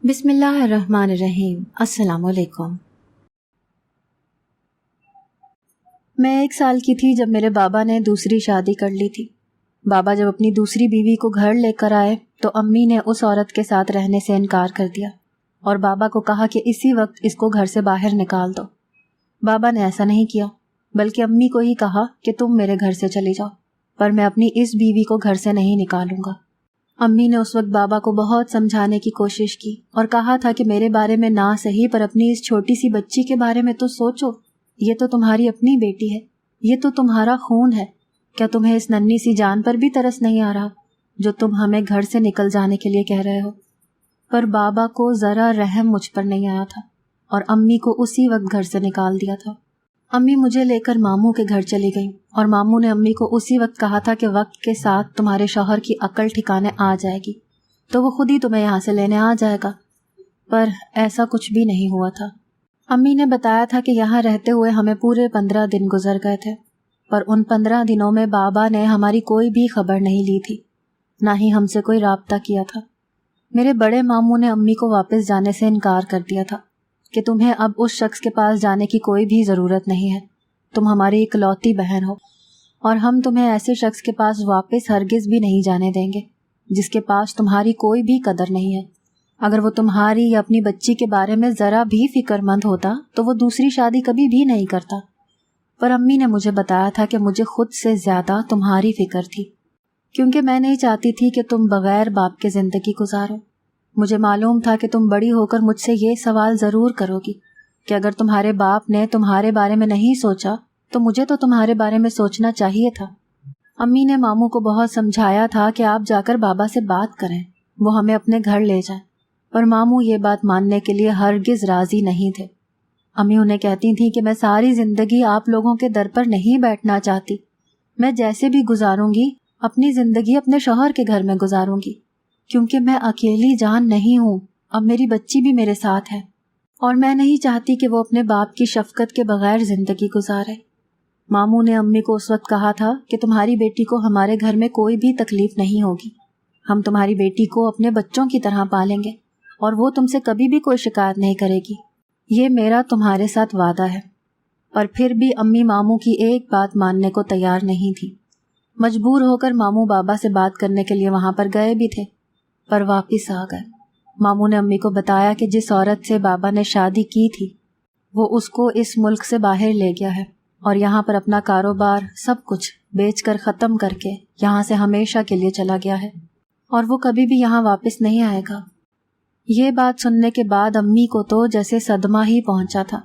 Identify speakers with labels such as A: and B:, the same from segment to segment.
A: بسم اللہ الرحمن الرحیم۔ السلام علیکم۔ میں 1 سال کی تھی جب میرے بابا نے دوسری شادی کر لی تھی۔ بابا جب اپنی دوسری بیوی کو گھر لے کر آئے تو امی نے اس عورت کے ساتھ رہنے سے انکار کر دیا اور بابا کو کہا کہ اسی وقت اس کو گھر سے باہر نکال دو۔ بابا نے ایسا نہیں کیا بلکہ امی کو ہی کہا کہ تم میرے گھر سے چلی جاؤ، پر میں اپنی اس بیوی کو گھر سے نہیں نکالوں گا۔ امی نے اس وقت بابا کو بہت سمجھانے کی کوشش کی اور کہا تھا کہ میرے بارے میں نہ صحیح پر اپنی اس چھوٹی سی بچی کے بارے میں تو سوچو، یہ تو تمہاری اپنی بیٹی ہے، یہ تو تمہارا خون ہے، کیا تمہیں اس ننھی سی جان پر بھی ترس نہیں آ رہا جو تم ہمیں گھر سے نکل جانے کے لیے کہہ رہے ہو؟ پر بابا کو ذرا رحم مجھ پر نہیں آیا تھا اور امی کو اسی وقت گھر سے نکال دیا تھا۔ امی مجھے لے کر ماموں کے گھر چلی گئیں اور ماموں نے امی کو اسی وقت کہا تھا کہ وقت کے ساتھ تمہارے شوہر کی عقل ٹھکانے آ جائے گی تو وہ خود ہی تمہیں یہاں سے لینے آ جائے گا، پر ایسا کچھ بھی نہیں ہوا تھا۔ امی نے بتایا تھا کہ یہاں رہتے ہوئے ہمیں پورے 15 دن گزر گئے تھے، پر ان 15 دنوں میں بابا نے ہماری کوئی بھی خبر نہیں لی تھی، نہ ہی ہم سے کوئی رابطہ کیا تھا۔ میرے بڑے ماموں نے امی کو واپس جانے سے انکار کر دیا تھا کہ تمہیں اب اس شخص کے پاس جانے کی کوئی بھی ضرورت نہیں ہے، تم ہماری اکلوتی بہن ہو اور ہم تمہیں ایسے شخص کے پاس واپس ہرگز بھی نہیں جانے دیں گے جس کے پاس تمہاری کوئی بھی قدر نہیں ہے۔ اگر وہ تمہاری یا اپنی بچی کے بارے میں ذرا بھی فکر مند ہوتا تو وہ دوسری شادی کبھی بھی نہیں کرتا۔ پر امی نے مجھے بتایا تھا کہ مجھے خود سے زیادہ تمہاری فکر تھی، کیونکہ میں نہیں چاہتی تھی کہ تم بغیر باپ کے زندگی گزارو۔ مجھے معلوم تھا کہ تم بڑی ہو کر مجھ سے یہ سوال ضرور کرو گی کہ اگر تمہارے باپ نے تمہارے بارے میں نہیں سوچا تو مجھے تو تمہارے بارے میں سوچنا چاہیے تھا۔ امی نے ماموں کو بہت سمجھایا تھا کہ آپ جا کر بابا سے بات کریں، وہ ہمیں اپنے گھر لے جائیں، پر ماموں یہ بات ماننے کے لیے ہرگز راضی نہیں تھے۔ امی انہیں کہتی تھیں کہ میں ساری زندگی آپ لوگوں کے در پر نہیں بیٹھنا چاہتی، میں جیسے بھی گزاروں گی اپنی زندگی اپنے شوہر کے گھر میں گزاروں گی، کیونکہ میں اکیلی جان نہیں ہوں، اب میری بچی بھی میرے ساتھ ہے اور میں نہیں چاہتی کہ وہ اپنے باپ کی شفقت کے بغیر زندگی گزارے۔ ماموں نے امی کو اس وقت کہا تھا کہ تمہاری بیٹی کو ہمارے گھر میں کوئی بھی تکلیف نہیں ہوگی، ہم تمہاری بیٹی کو اپنے بچوں کی طرح پالیں گے اور وہ تم سے کبھی بھی کوئی شکایت نہیں کرے گی، یہ میرا تمہارے ساتھ وعدہ ہے۔ پر پھر بھی امی ماموں کی ایک بات ماننے کو تیار نہیں تھی۔ مجبور ہو کر ماموں بابا سے بات کرنے کے لیے وہاں پر گئے بھی تھے، پر واپس آ گئے۔ ماموں نے امی کو بتایا کہ جس عورت سے بابا نے شادی کی تھی وہ اس کو اس ملک سے باہر لے گیا ہے اور یہاں پر اپنا کاروبار سب کچھ بیچ کر ختم کر کے یہاں سے ہمیشہ کے لیے چلا گیا ہے اور وہ کبھی بھی یہاں واپس نہیں آئے گا۔ یہ بات سننے کے بعد امی کو تو جیسے صدمہ ہی پہنچا تھا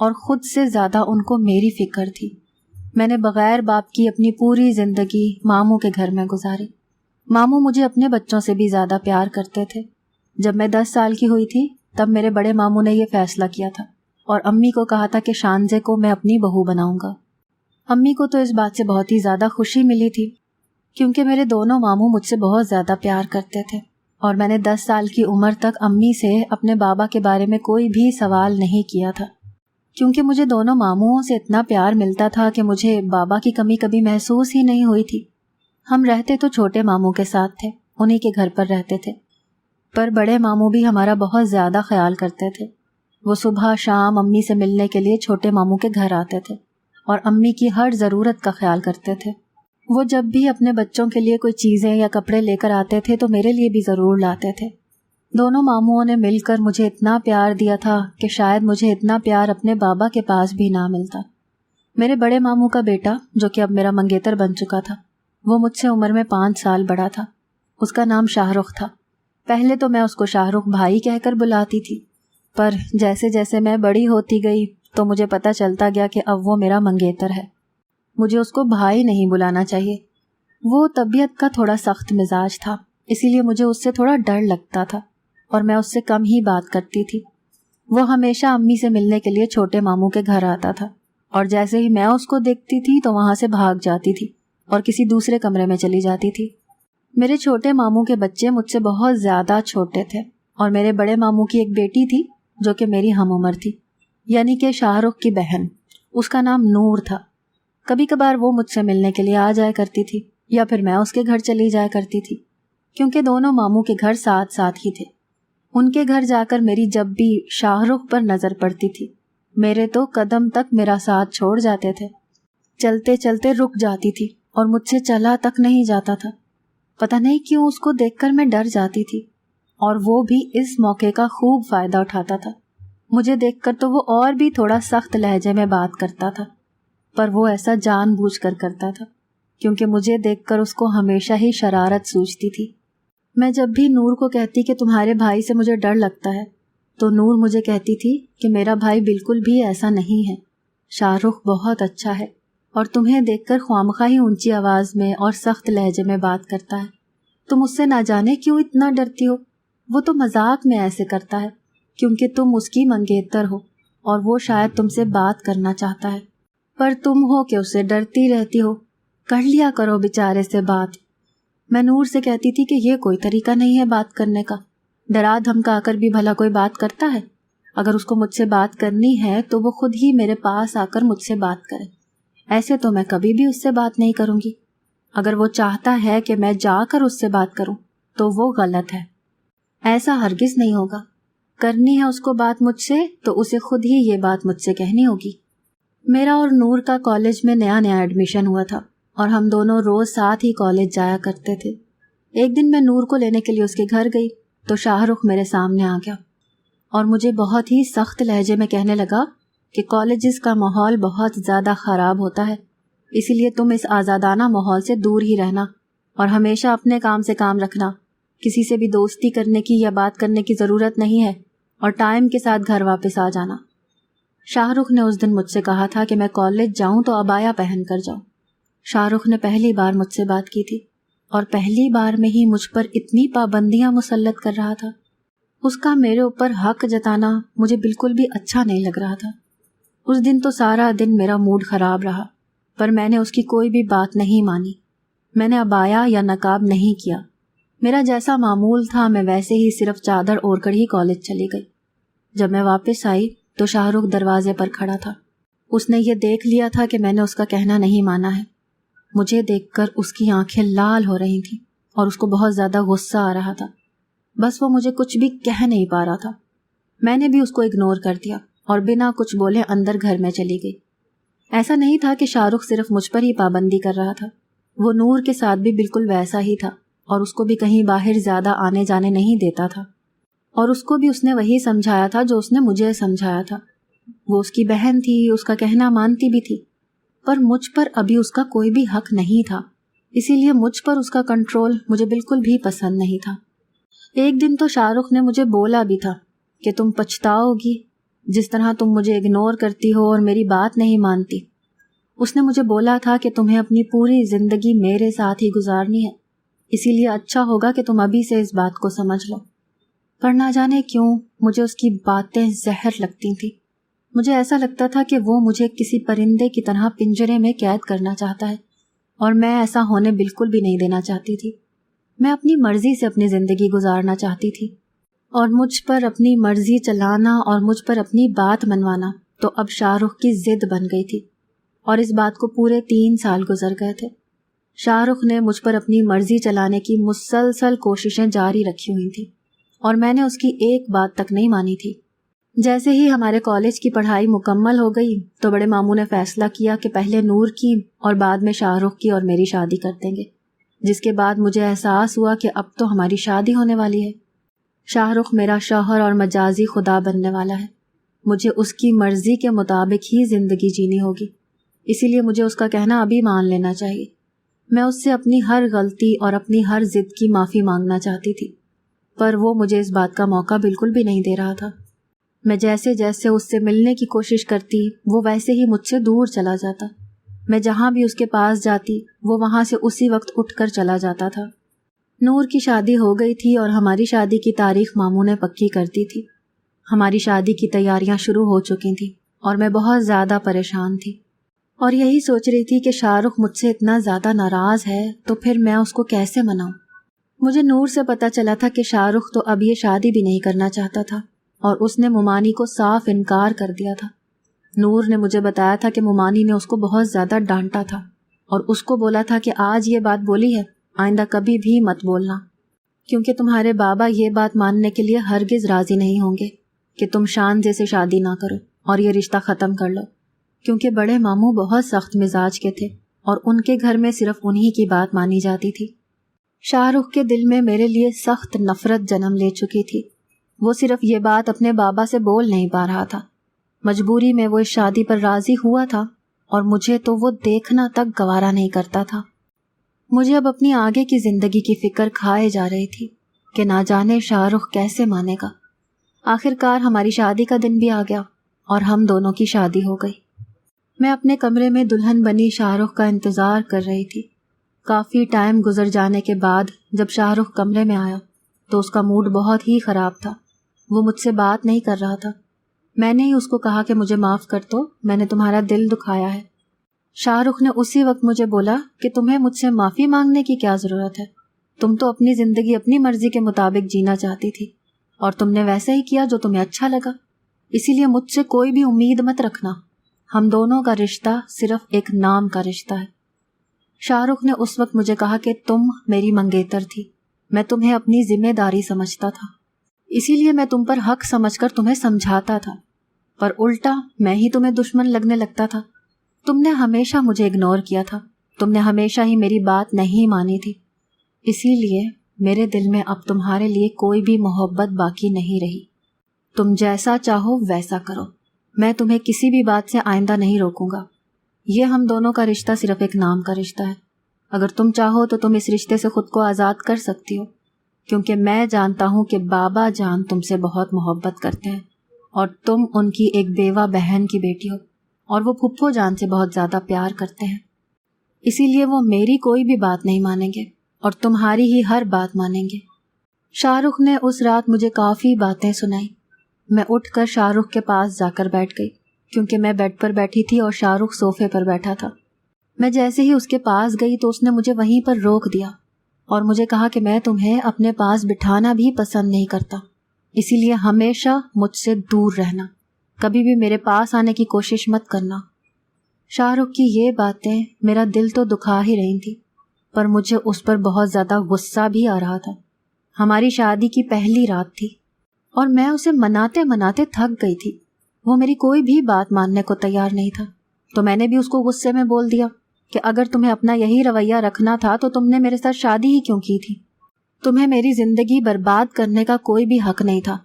A: اور خود سے زیادہ ان کو میری فکر تھی۔ میں نے بغیر باپ کی اپنی پوری زندگی ماموں کے گھر میں گزاری۔ ماموں مجھے اپنے بچوں سے بھی زیادہ پیار کرتے تھے۔ جب میں 10 سال کی ہوئی تھی تب میرے بڑے ماموں نے یہ فیصلہ کیا تھا اور امی کو کہا تھا کہ شانزے کو میں اپنی بہو بناؤں گا۔ امی کو تو اس بات سے بہت ہی زیادہ خوشی ملی تھی کیونکہ میرے دونوں ماموں مجھ سے بہت زیادہ پیار کرتے تھے اور میں نے 10 سال کی عمر تک امی سے اپنے بابا کے بارے میں کوئی بھی سوال نہیں کیا تھا، کیونکہ مجھے دونوں ماموں سے اتنا پیار ملتا تھا کہ مجھے بابا کی کمی کبھی محسوس ہی نہیں ہوئی تھی۔ ہم رہتے تو چھوٹے ماموں کے ساتھ تھے، انہی کے گھر پر رہتے تھے، پر بڑے ماموں بھی ہمارا بہت زیادہ خیال کرتے تھے۔ وہ صبح شام امی سے ملنے کے لیے چھوٹے ماموں کے گھر آتے تھے اور امی کی ہر ضرورت کا خیال کرتے تھے۔ وہ جب بھی اپنے بچوں کے لیے کوئی چیزیں یا کپڑے لے کر آتے تھے تو میرے لیے بھی ضرور لاتے تھے۔ دونوں ماموں نے مل کر مجھے اتنا پیار دیا تھا کہ شاید مجھے اتنا پیار اپنے بابا کے پاس بھی نہ ملتا۔ میرے بڑے ماموں کا بیٹا جو کہ اب میرا منگیتر بن چکا تھا، وہ مجھ سے عمر میں 5 سال بڑا تھا۔ اس کا نام شاہ رخ تھا۔ پہلے تو میں اس کو شاہ رخ بھائی کہہ کر بلاتی تھی، پر جیسے جیسے میں بڑی ہوتی گئی تو مجھے پتہ چلتا گیا کہ اب وہ میرا منگیتر ہے، مجھے اس کو بھائی نہیں بلانا چاہیے۔ وہ طبیعت کا تھوڑا سخت مزاج تھا، اسی لیے مجھے اس سے تھوڑا ڈر لگتا تھا اور میں اس سے کم ہی بات کرتی تھی۔ وہ ہمیشہ امی سے ملنے کے لیے چھوٹے ماموں کے گھر آتا تھا اور جیسے ہی میں اس کو دیکھتی تھی تو وہاں سے بھاگ جاتی تھی اور کسی دوسرے کمرے میں چلی جاتی تھی۔ میرے چھوٹے ماموں کے بچے مجھ سے بہت زیادہ چھوٹے تھے اور میرے بڑے ماموں کی ایک بیٹی تھی جو کہ میری ہم عمر تھی، یعنی کہ شاہ رخ کی بہن، اس کا نام نور تھا۔ کبھی کبھار وہ مجھ سے ملنے کے لیے آ جایا کرتی تھی یا پھر میں اس کے گھر چلی جایا کرتی تھی، کیونکہ دونوں ماموں کے گھر ساتھ ساتھ ہی تھے۔ ان کے گھر جا کر میری جب بھی شاہ رخ پر نظر پڑتی تھی میرے تو قدم تک میرا ساتھ چھوڑ جاتے تھے، چلتے چلتے رک جاتی تھی اور مجھ سے چلا تک نہیں جاتا تھا۔ پتہ نہیں کیوں اس کو دیکھ کر میں ڈر جاتی تھی، اور وہ بھی اس موقع کا خوب فائدہ اٹھاتا تھا۔ مجھے دیکھ کر تو وہ اور بھی تھوڑا سخت لہجے میں بات کرتا تھا، پر وہ ایسا جان بوجھ کر کرتا تھا، کیونکہ مجھے دیکھ کر اس کو ہمیشہ ہی شرارت سوچتی تھی۔ میں جب بھی نور کو کہتی کہ تمہارے بھائی سے مجھے ڈر لگتا ہے، تو نور مجھے کہتی تھی کہ میرا بھائی بالکل بھی ایسا نہیں ہے، شاہ رخ بہت اچھا ہے اور تمہیں دیکھ کر خوامخواہ ہی اونچی آواز میں اور سخت لہجے میں بات کرتا ہے۔ تم اس سے نہ جانے کیوں اتنا ڈرتی ہو، وہ تو مذاق میں ایسے کرتا ہے کیونکہ تم اس کی منگیتر ہو اور وہ شاید تم سے بات کرنا چاہتا ہے، پر تم ہو کہ اس سے ڈرتی رہتی ہو۔ کر لیا کرو بیچارے سے بات۔ میں نور سے کہتی تھی کہ یہ کوئی طریقہ نہیں ہے بات کرنے کا، ڈرا دھمکا کر بھی بھلا کوئی بات کرتا ہے؟ اگر اس کو مجھ سے بات کرنی ہے تو وہ خود ہی میرے پاس آ کر مجھ سے بات کرے، ایسے تو میں کبھی بھی اس سے بات نہیں کروں گی۔ اگر وہ چاہتا ہے کہ میں جا کر اس سے بات کروں تو وہ غلط ہے، ایسا ہرگز نہیں ہوگا۔ کرنی ہے اس کو بات مجھ سے تو اسے خود ہی یہ بات مجھ سے کہنی ہوگی۔ میرا اور نور کا کالج میں نیا ایڈمیشن ہوا تھا اور ہم دونوں روز ساتھ ہی کالج جایا کرتے تھے۔ ایک دن میں نور کو لینے کے لیے اس کے گھر گئی تو شاہ رخ میرے سامنے آ گیا اور مجھے بہت ہی سخت لہجے میں کہنے لگا کہ کالجز کا ماحول بہت زیادہ خراب ہوتا ہے، اسی لیے تم اس آزادانہ ماحول سے دور ہی رہنا اور ہمیشہ اپنے کام سے کام رکھنا، کسی سے بھی دوستی کرنے کی یا بات کرنے کی ضرورت نہیں ہے، اور ٹائم کے ساتھ گھر واپس آ جانا۔ شاہ رخ نے اس دن مجھ سے کہا تھا کہ میں کالج جاؤں تو عبایا پہن کر جاؤں۔ شاہ رخ نے پہلی بار مجھ سے بات کی تھی اور پہلی بار میں ہی مجھ پر اتنی پابندیاں مسلط کر رہا تھا۔ اس کا میرے اوپر حق جتانا مجھے بالکل بھی اچھا نہیں لگ رہا تھا۔ اس دن تو سارا دن میرا موڈ خراب رہا، پر میں نے اس کی کوئی بھی بات نہیں مانی۔ میں نے عبایا یا نقاب نہیں کیا، میرا جیسا معمول تھا میں ویسے ہی صرف چادر اوڑھ کر ہی کالج چلی گئی۔ جب میں واپس آئی تو شاہ رخ دروازے پر کھڑا تھا۔ اس نے یہ دیکھ لیا تھا کہ میں نے اس کا کہنا نہیں مانا ہے۔ مجھے دیکھ کر اس کی آنکھیں لال ہو رہی تھیں اور اس کو بہت زیادہ غصہ آ رہا تھا، بس وہ مجھے کچھ بھی کہہ نہیں پا رہا تھا۔ میں نے بھی اس کو اگنور کر دیا اور بنا کچھ بولے اندر گھر میں چلی گئی۔ ایسا نہیں تھا کہ شاہ رخ صرف مجھ پر ہی پابندی کر رہا تھا، وہ نور کے ساتھ بھی بالکل ویسا ہی تھا اور اس کو بھی کہیں باہر زیادہ آنے جانے نہیں دیتا تھا، اور اس کو بھی اس نے وہی سمجھایا تھا جو اس نے مجھے سمجھایا تھا۔ وہ اس کی بہن تھی، اس کا کہنا مانتی بھی تھی، پر مجھ پر ابھی اس کا کوئی بھی حق نہیں تھا، اسی لیے مجھ پر اس کا کنٹرول مجھے بالکل بھی پسند نہیں تھا۔ ایک دن تو شاہ رخ نے مجھے بولا بھی تھا کہ تم پچھتاؤ گی جس طرح تم مجھے اگنور کرتی ہو اور میری بات نہیں مانتی۔ اس نے مجھے بولا تھا کہ تمہیں اپنی پوری زندگی میرے ساتھ ہی گزارنی ہے، اسی لیے اچھا ہوگا کہ تم ابھی سے اس بات کو سمجھ لو۔ پر نہ جانے کیوں مجھے اس کی باتیں زہر لگتی تھیں۔ مجھے ایسا لگتا تھا کہ وہ مجھے کسی پرندے کی طرح پنجرے میں قید کرنا چاہتا ہے، اور میں ایسا ہونے بالکل بھی نہیں دینا چاہتی تھی۔ میں اپنی مرضی سے اپنی زندگی گزارنا چاہتی تھی، اور مجھ پر اپنی مرضی چلانا اور مجھ پر اپنی بات منوانا تو اب شاہ رخ کی ضد بن گئی تھی، اور اس بات کو پورے 3 سال گزر گئے تھے۔ شاہ رخ نے مجھ پر اپنی مرضی چلانے کی مسلسل کوششیں جاری رکھی ہوئی تھیں، اور میں نے اس کی ایک بات تک نہیں مانی تھی۔ جیسے ہی ہمارے کالج کی پڑھائی مکمل ہو گئی تو بڑے ماموں نے فیصلہ کیا کہ پہلے نور کی اور بعد میں شاہ رخ کی اور میری شادی کر دیں گے، جس کے بعد مجھے احساس ہوا کہ اب تو ہماری شادی ہونے والی ہے۔ شاہ رخ میرا شوہر اور مجازی خدا بننے والا ہے، مجھے اس کی مرضی کے مطابق ہی زندگی جینی ہوگی، اسی لیے مجھے اس کا کہنا ابھی مان لینا چاہیے۔ میں اس سے اپنی ہر غلطی اور اپنی ہر ضد کی معافی مانگنا چاہتی تھی، پر وہ مجھے اس بات کا موقع بالکل بھی نہیں دے رہا تھا۔ میں جیسے جیسے اس سے ملنے کی کوشش کرتی وہ ویسے ہی مجھ سے دور چلا جاتا۔ میں جہاں بھی اس کے پاس جاتی وہ وہاں سے اسی وقت اٹھ کر چلا جاتا تھا۔ نور کی شادی ہو گئی تھی اور ہماری شادی کی تاریخ ماموں نے پکی کر دی تھی۔ ہماری شادی کی تیاریاں شروع ہو چکی تھیں اور میں بہت زیادہ پریشان تھی، اور یہی سوچ رہی تھی کہ شاہ رخ مجھ سے اتنا زیادہ ناراض ہے تو پھر میں اس کو کیسے مناؤں۔ مجھے نور سے پتہ چلا تھا کہ شاہ رخ تو اب یہ شادی بھی نہیں کرنا چاہتا تھا، اور اس نے ممانی کو صاف انکار کر دیا تھا۔ نور نے مجھے بتایا تھا کہ ممانی نے اس کو بہت زیادہ ڈانٹا تھا اور اس کو بولا تھا کہ آج یہ بات بولی ہے، آئندہ کبھی بھی مت بولنا، کیونکہ تمہارے بابا یہ بات ماننے کے لیے ہرگز راضی نہیں ہوں گے کہ تم شانزے سے شادی نہ کرو اور یہ رشتہ ختم کر لو، کیونکہ بڑے ماموں بہت سخت مزاج کے تھے اور ان کے گھر میں صرف انہی کی بات مانی جاتی تھی۔ شاہ رخ کے دل میں میرے لیے سخت نفرت جنم لے چکی تھی۔ وہ صرف یہ بات اپنے بابا سے بول نہیں پا رہا تھا، مجبوری میں وہ اس شادی پر راضی ہوا تھا اور مجھے تو وہ دیکھنا تک گوارا نہیں کرتا تھا۔ مجھے اب اپنی آگے کی زندگی کی فکر کھائے جا رہی تھی کہ نہ جانے شاہ رخ کیسے مانے گا۔ آخر کار ہماری شادی کا دن بھی آ گیا اور ہم دونوں کی شادی ہو گئی۔ میں اپنے کمرے میں دلہن بنی شاہ رخ کا انتظار کر رہی تھی۔ کافی ٹائم گزر جانے کے بعد جب شاہ رخ کمرے میں آیا تو اس کا موڈ بہت ہی خراب تھا۔ وہ مجھ سے بات نہیں کر رہا تھا۔ میں نے ہی اس کو کہا کہ مجھے معاف کر دو، میں نے تمہارا دل دکھایا ہے۔ شاہ رخ نے اسی وقت مجھے بولا کہ تمہیں مجھ سے معافی مانگنے کی کیا ضرورت ہے، تم تو اپنی زندگی اپنی مرضی کے مطابق جینا چاہتی تھی اور تم نے ویسے ہی کیا جو تمہیں اچھا لگا، اسی لیے مجھ سے کوئی بھی امید مت رکھنا، ہم دونوں کا رشتہ صرف ایک نام کا رشتہ ہے۔ شاہ رخ نے اس وقت مجھے کہا کہ تم میری منگیتر تھی، میں تمہیں اپنی ذمہ داری سمجھتا تھا، اسی لیے میں تم پر حق سمجھ کر تمہیں سمجھاتا تھا، پر الٹا میں ہی تمہیں دشمن لگنے لگتا تھا۔ تم نے ہمیشہ مجھے اگنور کیا تھا، تم نے ہمیشہ ہی میری بات نہیں مانی تھی، اسی لیے میرے دل میں اب تمہارے لیے کوئی بھی محبت باقی نہیں رہی۔ تم جیسا چاہو ویسا کرو، میں تمہیں کسی بھی بات سے آئندہ نہیں روکوں گا۔ یہ ہم دونوں کا رشتہ صرف ایک نام کا رشتہ ہے، اگر تم چاہو تو تم اس رشتے سے خود کو آزاد کر سکتی ہو، کیونکہ میں جانتا ہوں کہ بابا جان تم سے بہت محبت کرتے ہیں اور تم ان کی ایک بیوہ بہن کی بیٹی ہو، اور وہ پھپھو جان سے بہت زیادہ پیار کرتے ہیں، اسی لیے وہ میری کوئی بھی بات نہیں مانیں گے اور تمہاری ہی ہر بات مانیں گے۔ شاہ رخ نے اس رات مجھے کافی باتیں سنائی۔ میں اٹھ کر شاہ رخ کے پاس جا کر بیٹھ گئی، کیونکہ میں بیڈ پر بیٹھی تھی اور شاہ رخ صوفے پر بیٹھا تھا۔ میں جیسے ہی اس کے پاس گئی تو اس نے مجھے وہیں پر روک دیا اور مجھے کہا کہ میں تمہیں اپنے پاس بٹھانا بھی پسند نہیں کرتا، اسی لیے ہمیشہ مجھ سے دور رہنا، کبھی بھی میرے پاس آنے کی کوشش مت کرنا۔ شاہ رخ کی یہ باتیں میرا دل تو دکھا ہی رہی تھی، پر مجھے اس پر بہت زیادہ غصہ بھی آ رہا تھا۔ ہماری شادی کی پہلی رات تھی اور میں اسے مناتے مناتے تھک گئی تھی، وہ میری کوئی بھی بات ماننے کو تیار نہیں تھا، تو میں نے بھی اس کو غصے میں بول دیا کہ اگر تمہیں اپنا یہی رویہ رکھنا تھا تو تم نے میرے ساتھ شادی ہی کیوں کی تھی، تمہیں میری زندگی برباد کرنے کا کوئی بھی حق نہیں تھا۔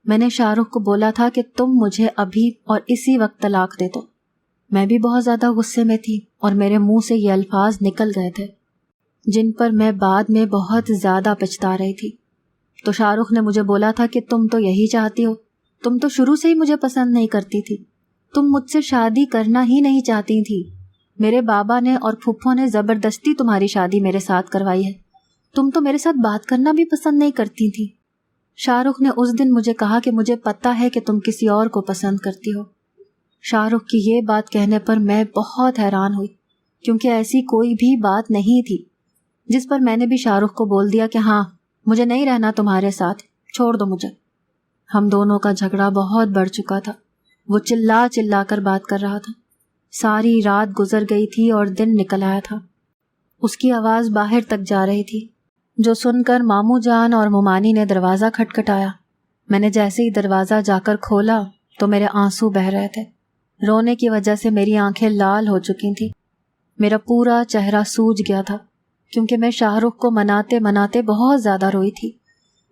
A: میں نے شاہ رخ کو بولا تھا کہ تم مجھے ابھی اور اسی وقت طلاق دے دو۔ میں بھی بہت زیادہ غصے میں تھی اور میرے منہ سے یہ الفاظ نکل گئے تھے جن پر میں بعد میں بہت زیادہ پچھتا رہی تھی۔ تو شاہ رخ نے مجھے بولا تھا کہ تم تو یہی چاہتی ہو، تم تو شروع سے ہی مجھے پسند نہیں کرتی تھی، تم مجھ سے شادی کرنا ہی نہیں چاہتی تھی، میرے بابا نے اور پھپھو نے زبردستی تمہاری شادی میرے ساتھ کروائی ہے، تم تو میرے ساتھ بات کرنا بھی پسند نہیں کرتی تھی۔ شاہ رخ نے اس دن مجھے کہا کہ مجھے پتہ ہے کہ تم کسی اور کو پسند کرتی ہو۔ شاہ رخ کی یہ بات کہنے پر میں بہت حیران ہوئی، کیونکہ ایسی کوئی بھی بات نہیں تھی، جس پر میں نے بھی شاہ رخ کو بول دیا کہ ہاں مجھے نہیں رہنا تمہارے ساتھ، چھوڑ دو مجھے۔ ہم دونوں کا جھگڑا بہت بڑھ چکا تھا، وہ چلا چلا کر بات کر رہا تھا۔ ساری رات گزر گئی تھی اور دن نکل آیا تھا۔ اس کی آواز باہر تک جا رہی تھی، جو سن کر ماموں جان اور ممانی نے دروازہ کھٹکھٹایا۔ میں نے جیسے ہی دروازہ جا کر کھولا تو میرے آنسو بہہ رہے تھے، رونے کی وجہ سے میری آنکھیں لال ہو چکی تھیں، میرا پورا چہرہ سوج گیا تھا، کیونکہ میں شاہ رخ کو مناتے مناتے بہت زیادہ روئی تھی۔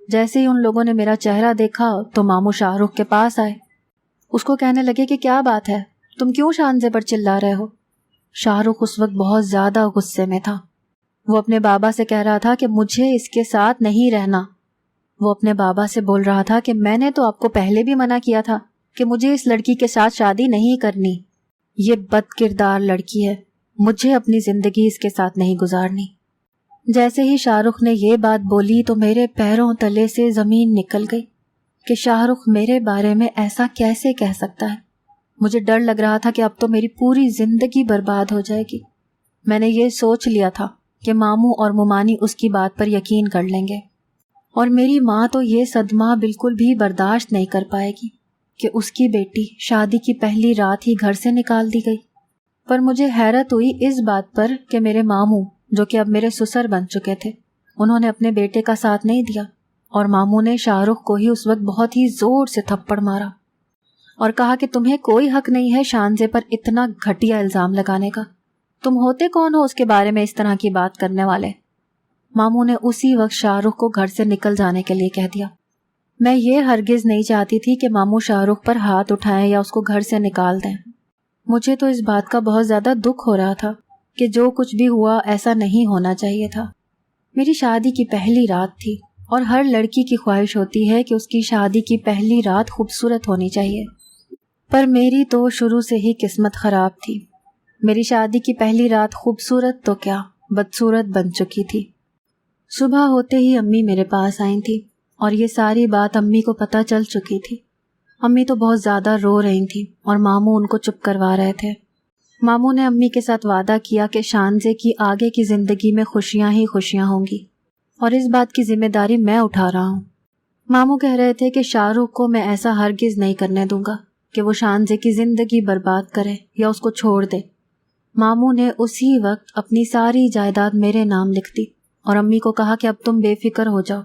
A: جیسے ہی ان لوگوں نے میرا چہرہ دیکھا تو ماموں شاہ رخ کے پاس آئے، اس کو کہنے لگے کہ کیا بات ہے، تم کیوں شانزے پر چلا رہے ہو؟ شاہ رخ اس وقت بہت زیادہ غصے میں تھا، وہ اپنے بابا سے کہہ رہا تھا کہ مجھے اس کے ساتھ نہیں رہنا۔ وہ اپنے بابا سے بول رہا تھا کہ میں نے تو آپ کو پہلے بھی منع کیا تھا کہ مجھے اس لڑکی کے ساتھ شادی نہیں کرنی، یہ بد کردار لڑکی ہے، مجھے اپنی زندگی اس کے ساتھ نہیں گزارنی۔ جیسے ہی شاہ رخ نے یہ بات بولی تو میرے پیروں تلے سے زمین نکل گئی کہ شاہ رخ میرے بارے میں ایسا کیسے کہہ سکتا ہے۔ مجھے ڈر لگ رہا تھا کہ اب تو میری پوری زندگی برباد ہو جائے گی۔ میں نے یہ سوچ لیا تھا کہ ماموں اور ممانی اس کی بات پر یقین کر لیں گے، اور میری ماں تو یہ صدمہ بالکل بھی برداشت نہیں کر پائے گی کہ اس کی بیٹی شادی کی پہلی رات ہی گھر سے نکال دی گئی۔ پر مجھے حیرت ہوئی اس بات پر کہ میرے ماموں، جو کہ اب میرے سسر بن چکے تھے، انہوں نے اپنے بیٹے کا ساتھ نہیں دیا اور ماموں نے شاہ رخ کو ہی اس وقت بہت ہی زور سے تھپڑ مارا اور کہا کہ تمہیں کوئی حق نہیں ہے شانزے پر اتنا گھٹیا الزام لگانے کا، تم ہوتے کون ہو اس کے بارے میں اس طرح کی بات کرنے والے۔ ماموں نے اسی وقت شاہ رخ کو گھر سے نکل جانے کے لیے کہہ دیا۔ میں یہ ہرگز نہیں چاہتی تھی کہ ماموں شاہ رخ پر ہاتھ اٹھائیں یا اس کو گھر سے نکال دیں۔ مجھے تو اس بات کا بہت زیادہ دکھ ہو رہا تھا کہ جو کچھ بھی ہوا ایسا نہیں ہونا چاہیے تھا۔ میری شادی کی پہلی رات تھی اور ہر لڑکی کی خواہش ہوتی ہے کہ اس کی شادی کی پہلی رات خوبصورت ہونی چاہیے، پر میری تو شروع سے ہی قسمت خراب تھی۔ میری شادی کی پہلی رات خوبصورت تو کیا بدصورت بن چکی تھی۔ صبح ہوتے ہی امی میرے پاس آئی تھی اور یہ ساری بات امی کو پتہ چل چکی تھی۔ امی تو بہت زیادہ رو رہی تھی اور ماموں ان کو چپ کروا رہے تھے۔ ماموں نے امی کے ساتھ وعدہ کیا کہ شانزے کی آگے کی زندگی میں خوشیاں ہی خوشیاں ہوں گی اور اس بات کی ذمہ داری میں اٹھا رہا ہوں۔ ماموں کہہ رہے تھے کہ شاہ رخ کو میں ایسا ہرگز نہیں کرنے دوں گا کہ وہ شانزے کی زندگی برباد کرے یا اس کو چھوڑ دے۔ ماموں نے اسی وقت اپنی ساری جائیداد میرے نام لکھ دی اور امی کو کہا کہ اب تم بے فکر ہو جاؤ،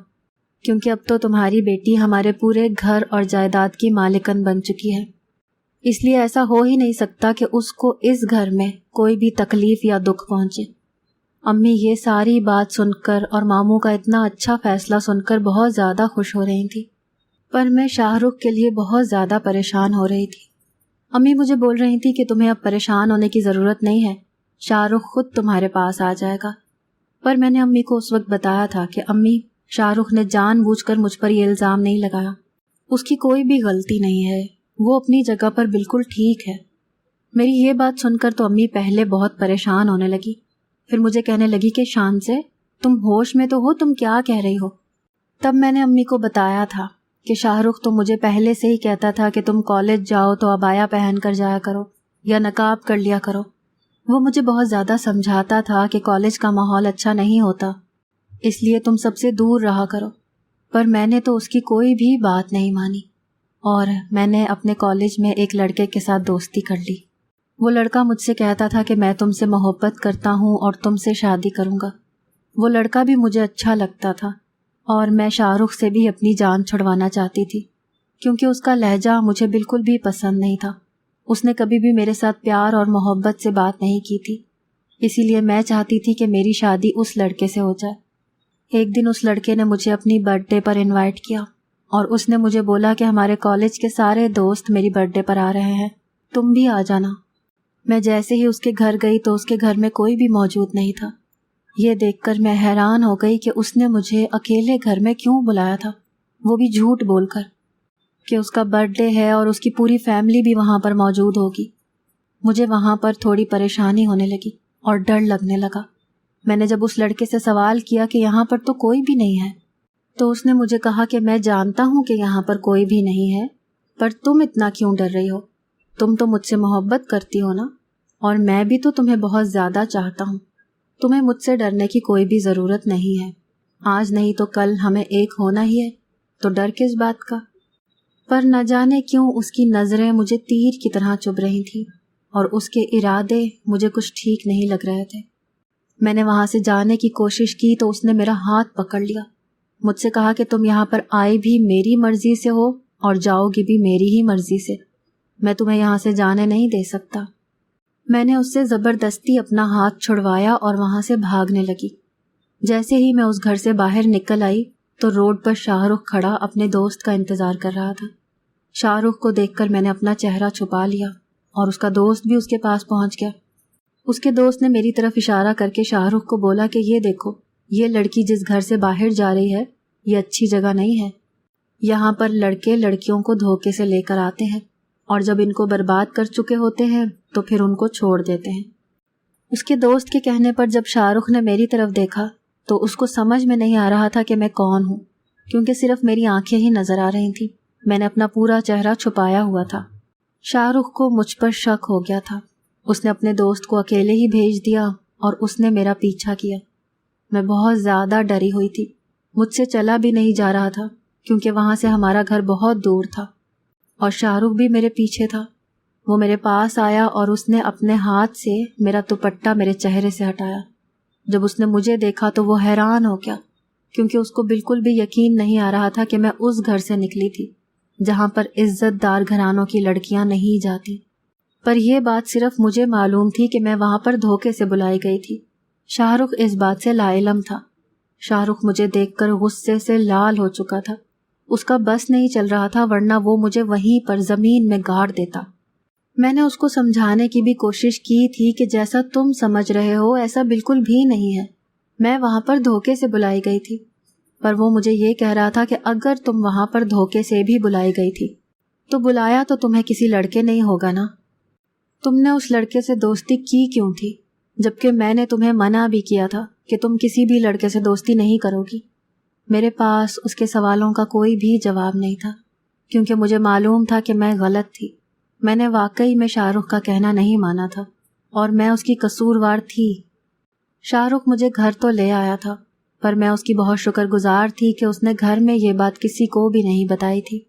A: کیونکہ اب تو تمہاری بیٹی ہمارے پورے گھر اور جائیداد کی مالکن بن چکی ہے، اس لیے ایسا ہو ہی نہیں سکتا کہ اس کو اس گھر میں کوئی بھی تکلیف یا دکھ پہنچے۔ امی یہ ساری بات سن کر اور ماموں کا اتنا اچھا فیصلہ سن کر بہت زیادہ خوش ہو رہی تھی، پر میں شاہ رخ کے لیے بہت زیادہ پریشان ہو رہی تھی۔ امی مجھے بول رہی تھی کہ تمہیں اب پریشان ہونے کی ضرورت نہیں ہے، شاہ رخ خود تمہارے پاس آ جائے گا۔ پر میں نے امی کو اس وقت بتایا تھا کہ امی، شاہ رخ نے جان بوجھ کر مجھ پر یہ الزام نہیں لگایا، اس کی کوئی بھی غلطی نہیں ہے، وہ اپنی جگہ پر بالکل ٹھیک ہے۔ میری یہ بات سن کر تو امی پہلے بہت پریشان ہونے لگی، پھر مجھے کہنے لگی کہ شانزے تم ہوش میں تو ہو، تم کیا کہہ رہی ہو؟ تب میں نے امی کو بتایا تھا کہ شاہ رخ تو مجھے پہلے سے ہی کہتا تھا کہ تم کالج جاؤ تو عبایا پہن کر جایا کرو یا نقاب کر لیا کرو۔ وہ مجھے بہت زیادہ سمجھاتا تھا کہ کالج کا ماحول اچھا نہیں ہوتا، اس لیے تم سب سے دور رہا کرو، پر میں نے تو اس کی کوئی بھی بات نہیں مانی اور میں نے اپنے کالج میں ایک لڑکے کے ساتھ دوستی کر لی۔ وہ لڑکا مجھ سے کہتا تھا کہ میں تم سے محبت کرتا ہوں اور تم سے شادی کروں گا۔ وہ لڑکا بھی مجھے اچھا لگتا تھا اور میں شاہ رخ سے بھی اپنی جان چھڑوانا چاہتی تھی، کیونکہ اس کا لہجہ مجھے بالکل بھی پسند نہیں تھا۔ اس نے کبھی بھی میرے ساتھ پیار اور محبت سے بات نہیں کی تھی، اسی لیے میں چاہتی تھی کہ میری شادی اس لڑکے سے ہو جائے۔ ایک دن اس لڑکے نے مجھے اپنی برتھ ڈے پر انوائٹ کیا اور اس نے مجھے بولا کہ ہمارے کالج کے سارے دوست میری برتھ ڈے پر آ رہے ہیں، تم بھی آ جانا۔ میں جیسے ہی اس کے گھر گئی تو اس کے گھر میں کوئی بھی موجود نہیں تھا۔ یہ دیکھ کر میں حیران ہو گئی کہ اس نے مجھے اکیلے گھر میں کیوں بلایا تھا، وہ بھی جھوٹ بول کر کہ اس کا برتھ ڈے ہے اور اس کی پوری فیملی بھی وہاں پر موجود ہوگی۔ مجھے وہاں پر تھوڑی پریشانی ہونے لگی اور ڈر لگنے لگا۔ میں نے جب اس لڑکے سے سوال کیا کہ یہاں پر تو کوئی بھی نہیں ہے، تو اس نے مجھے کہا کہ میں جانتا ہوں کہ یہاں پر کوئی بھی نہیں ہے، پر تم اتنا کیوں ڈر رہی ہو؟ تم تو مجھ سے محبت کرتی ہو نا، اور میں بھی تو تمہیں بہت زیادہ چاہتا ہوں، تمہیں مجھ سے ڈرنے کی کوئی بھی ضرورت نہیں ہے، آج نہیں تو کل ہمیں ایک ہونا ہی ہے، تو ڈر کس بات کا؟ پر نہ جانے کیوں اس کی نظریں مجھے تیر کی طرح چبھ رہی تھیں اور اس کے ارادے مجھے کچھ ٹھیک نہیں لگ رہے تھے۔ میں نے وہاں سے جانے کی کوشش کی تو اس نے میرا ہاتھ پکڑ لیا، مجھ سے کہا کہ تم یہاں پر آئی بھی میری مرضی سے ہو اور جاؤ گی بھی میری ہی مرضی سے، میں تمہیں یہاں سے جانے نہیں دے سکتا۔ میں نے اس سے زبردستی اپنا ہاتھ چھڑوایا اور وہاں سے بھاگنے لگی۔ جیسے ہی میں اس گھر سے باہر نکل آئی تو روڈ پر شاہ رخ کھڑا اپنے دوست کا انتظار کر رہا تھا۔ شاہ رخ کو دیکھ کر میں نے اپنا چہرہ چھپا لیا اور اس کا دوست بھی اس کے پاس پہنچ گیا۔ اس کے دوست نے میری طرف اشارہ کر کے شاہ رخ کو بولا کہ یہ دیکھو، یہ لڑکی جس گھر سے باہر جا رہی ہے یہ اچھی جگہ نہیں ہے، یہاں پر لڑکے لڑکیوں کو دھوکے سے لے کر آتے ہیں اور جب ان کو برباد کر چکے ہوتے ہیں تو پھر ان کو چھوڑ دیتے ہیں۔ اس کے دوست کے کہنے پر جب شاہ رخ نے میری طرف دیکھا تو اس کو سمجھ میں نہیں آ رہا تھا کہ میں کون ہوں، کیونکہ صرف میری آنکھیں ہی نظر آ رہی تھیں، میں نے اپنا پورا چہرہ چھپایا ہوا تھا۔ شاہ رخ کو مجھ پر شک ہو گیا تھا، اس نے اپنے دوست کو اکیلے ہی بھیج دیا اور اس نے میرا پیچھا کیا۔ میں بہت زیادہ ڈری ہوئی تھی، مجھ سے چلا بھی نہیں جا رہا تھا کیونکہ وہاں سے ہمارا گھر بہت دور تھا اور شاہ رخ بھی میرے پیچھے تھا۔ وہ میرے پاس آیا اور اس نے اپنے ہاتھ سے میرا دوپٹہ میرے چہرے سے ہٹایا۔ جب اس نے مجھے دیکھا تو وہ حیران ہو گیا کیونکہ اس کو بالکل بھی یقین نہیں آ رہا تھا کہ میں اس گھر سے نکلی تھی جہاں پر عزت دار گھرانوں کی لڑکیاں نہیں جاتی۔ پر یہ بات صرف مجھے معلوم تھی کہ میں وہاں پر دھوکے سے بلائی گئی تھی۔ شاہ رخ اس بات سے لا علم تھا۔ شاہ رخ مجھے دیکھ کر غصے سے لال ہو چکا تھا۔ اس کا بس نہیں چل رہا تھا، ورنہ وہ مجھے وہیں پر زمین میں گاڑ دیتا۔ میں نے اس کو سمجھانے کی بھی کوشش کی تھی کہ جیسا تم سمجھ رہے ہو ایسا بالکل بھی نہیں ہے، میں وہاں پر دھوکے سے بلائی گئی تھی۔ پر وہ مجھے یہ کہہ رہا تھا کہ اگر تم وہاں پر دھوکے سے بھی بلائی گئی تھی تو بلایا تو تمہیں کسی لڑکے نہیں ہوگا نا؟ تم نے اس لڑکے سے دوستی کی کیوں تھی، جبکہ میں نے تمہیں منع بھی کیا تھا کہ تم کسی بھی لڑکے سے دوستی نہیں کرو گی؟ میرے پاس اس کے سوالوں کا کوئی بھی جواب نہیں تھا، کیونکہ مجھے معلوم تھا کہ میں غلط تھی۔ میں نے واقعی میں شاہ رخ کا کہنا نہیں مانا تھا اور میں اس کی قصوروار تھی۔ شاہ رخ مجھے گھر تو لے آیا تھا، پر میں اس کی بہت شکر گزار تھی کہ اس نے گھر میں یہ بات کسی کو بھی نہیں بتائی تھی۔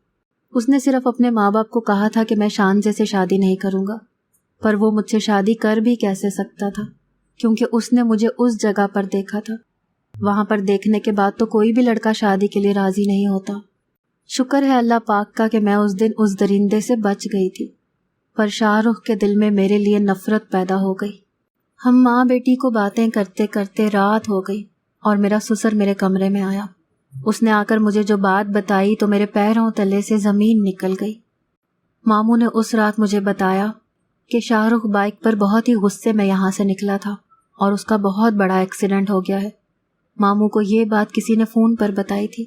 A: اس نے صرف اپنے ماں باپ کو کہا تھا کہ میں شانزے سے شادی نہیں کروں گا، پر وہ مجھ سے شادی کر بھی کیسے سکتا تھا، کیونکہ اس نے مجھے اس جگہ پر دیکھا تھا۔ وہاں پر دیکھنے کے بعد تو کوئی بھی لڑکا شادی کے لیے راضی نہیں ہوتا۔ شکر ہے اللہ پاک کا کہ میں اس دن اس درندے سے بچ گئی تھی، پر شاہ رخ کے دل میں میرے لیے نفرت پیدا ہو گئی۔ ہم ماں بیٹی کو باتیں کرتے کرتے رات ہو گئی اور میرا سسر میرے کمرے میں آیا۔ اس نے آ کر مجھے جو بات بتائی تو میرے پیروں تلے سے زمین نکل گئی۔ ماموں نے اس رات مجھے بتایا کہ شاہ رخ بائک پر بہت ہی غصے میں یہاں سے نکلا تھا اور اس کا بہت بڑا ایکسیڈنٹ ہو گیا ہے۔ ماموں کو یہ بات کسی نے فون پر بتائی تھی۔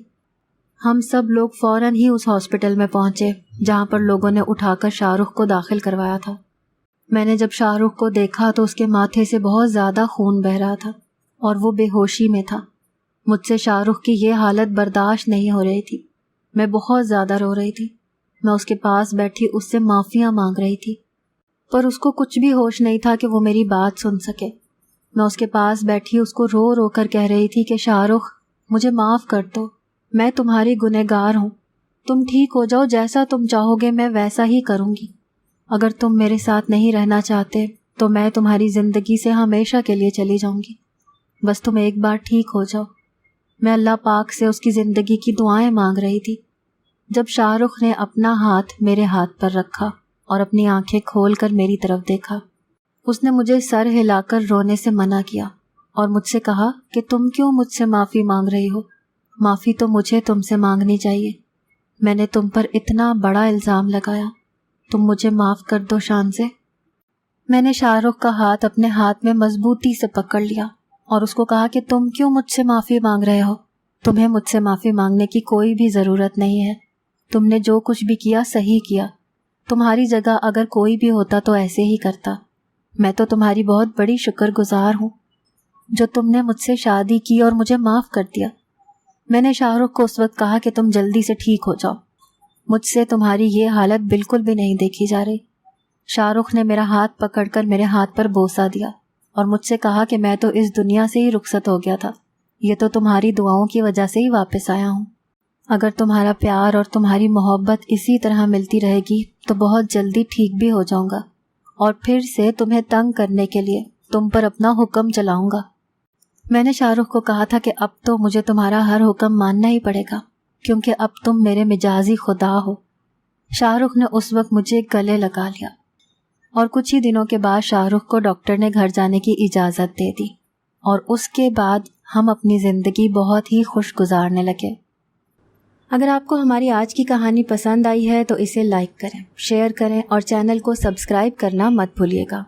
A: ہم سب لوگ فوراً ہی اس ہاسپٹل میں پہنچے جہاں پر لوگوں نے اٹھا کر شاہ رخ کو داخل کروایا تھا۔ میں نے جب شاہ رخ کو دیکھا تو اس کے ماتھے سے بہت زیادہ خون بہہ رہا تھا اور وہ بے ہوشی میں تھا۔ مجھ سے شاہ رخ کی یہ حالت برداشت نہیں ہو رہی تھی۔ میں بہت زیادہ رو رہی تھی۔ میں اس کے پاس بیٹھی اس سے معافیاں مانگ رہی تھی، پر اس کو کچھ بھی ہوش نہیں تھا کہ وہ میری بات سن سکے۔ میں اس کے پاس بیٹھی اس کو رو رو کر کہہ رہی تھی کہ شاہ رخ مجھے معاف کر دو، میں تمہاری گنہگار ہوں، تم ٹھیک ہو جاؤ، جیسا تم چاہو گے میں ویسا ہی کروں گی۔ اگر تم میرے ساتھ نہیں رہنا چاہتے تو میں تمہاری زندگی سے ہمیشہ کے لیے چلی جاؤں گی، بس تم ایک بار ٹھیک ہو جاؤ۔ میں اللہ پاک سے اس کی زندگی کی دعائیں مانگ رہی تھی جب شاہ رخ نے اپنا ہاتھ میرے ہاتھ پر رکھا اور اپنی آنکھیں کھول کر میری طرف دیکھا۔ اس نے مجھے سر ہلا کر رونے سے منع کیا اور مجھ سے کہا کہ تم کیوں مجھ سے معافی مانگ رہی ہو؟ معافی تو مجھے تم سے مانگنی چاہیے، میں نے تم پر اتنا بڑا الزام لگایا، تم مجھے معاف کر دو شان سے۔ میں نے شاہ رخ کا ہاتھ اپنے ہاتھ میں مضبوطی سے پکڑ لیا اور اس کو کہا کہ تم کیوں مجھ سے معافی مانگ رہے ہو؟ تمہیں مجھ سے معافی مانگنے کی کوئی بھی ضرورت نہیں ہے، تم نے جو کچھ بھی کیا صحیح کیا، تمہاری جگہ اگر کوئی بھی ہوتا تو ایسے ہی کرتا۔ میں تو تمہاری بہت بڑی شکر گزار ہوں جو تم نے مجھ سے شادی کی اور مجھے معاف کر دیا۔ میں نے شاہ رخ کو اس وقت کہا کہ تم جلدی سے ٹھیک ہو جاؤ، مجھ سے تمہاری یہ حالت بالکل بھی نہیں دیکھی جا رہی۔ شاہ رخ نے میرا ہاتھ پکڑ کر میرے ہاتھ پر بوسہ دیا اور مجھ سے کہا کہ میں تو اس دنیا سے ہی رخصت ہو گیا تھا، یہ تو تمہاری دعاؤں کی وجہ سے ہی واپس آیا ہوں۔ اگر تمہارا پیار اور تمہاری محبت اسی طرح ملتی رہے گی تو بہت جلدی ٹھیک بھی ہو جاؤں گا اور پھر سے تمہیں تنگ کرنے کے لیے تم پر اپنا حکم چلاؤں گا۔ میں نے شاہ رخ کو کہا تھا کہ اب تو مجھے تمہارا ہر حکم ماننا ہی پڑے گا، کیونکہ اب تم میرے مجازی خدا ہو۔ شاہ رخ نے اس وقت مجھے گلے لگا لیا اور کچھ ہی دنوں کے بعد شاہ رخ کو ڈاکٹر نے گھر جانے کی اجازت دے دی اور اس کے بعد ہم اپنی زندگی بہت ہی خوش گزارنے لگے۔ اگر آپ کو ہماری آج کی کہانی پسند آئی ہے تو اسے لائک کریں، شیئر کریں اور چینل کو سبسکرائب کرنا مت بھولیے گا۔